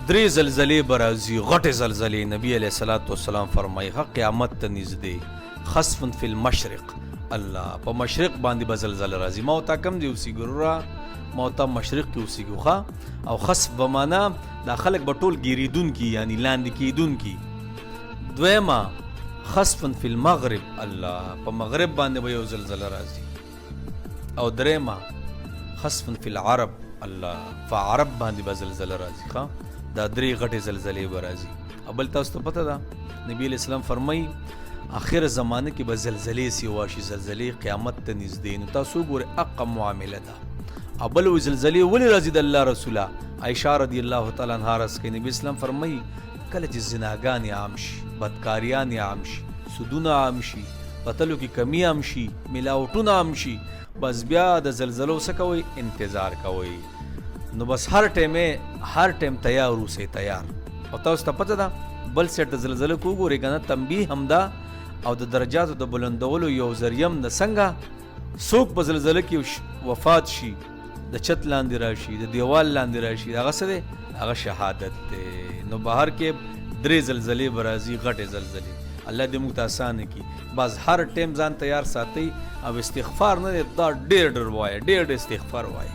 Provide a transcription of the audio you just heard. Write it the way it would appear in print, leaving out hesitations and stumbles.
درې زلزلې به راځي، غټې زلزلې. نبی علیه الصلاة والسلام فرمایي قیامت ته نږدې. خسف فی المشرق، الله په مشرق باندې به زلزله راځي. ما ورته کم دی اوسېږو وروره، ما ورته مشرق کې اوسېږو ښه. او خسف به معنا دا خلک به ټول ګیرېدونکي یعنی لاندې کېدونکي. دویمه خسف فی المغرب، الله په مغرب باندې به یو زلزله راځي. او درېمه خسف فی العرب، الله په عرب باندې به زلزله راځي ښه. دا درې غټې زلزلې به راځي. او بل تاسو ته پته ده نبی علیہ السلام فرمایي آخر زمانه کې به زلزلې سی واشي، زلزلې قیامت ته نږدې. نو تاسو ګورئ اقا معامله ده. او بل زلزلې ولې راځي د الله رسوله؟ عائشہ رضی الله تعالی عنها رضی کوي نبی اسلام فرمایي کله چې زناګانې عام شي، بدکاریانې عام شي، سودونه عام شي، پتلو کې کمی عام شي، ملاوټونه عام شي، بس بیا د زلزلو څه کوئ؟ انتظار کوئ. نو بس هر ټیم تیار اوسئ، تیار. او تاسو ته پته ده بل سیټ د زلزلې کو ګورئ که نه تنبیه هم ده او د درجاتو د بلندولو یو ذریعه هم ده. څنګه څوک په زلزله کې وفات شي، د چت لاندې راشي، د دیوال لاندې راشي، هغه څه دی؟ هغه شهادت دی. نو بهر کې درې زلزلې به راځي، غټې زلزلې. الله دې موږ ته اسانه کړي. بس هر ټیم ځان تیار ساتئ او استغفار نه دی دا ډېر وایه، ډېر استغفار وایه.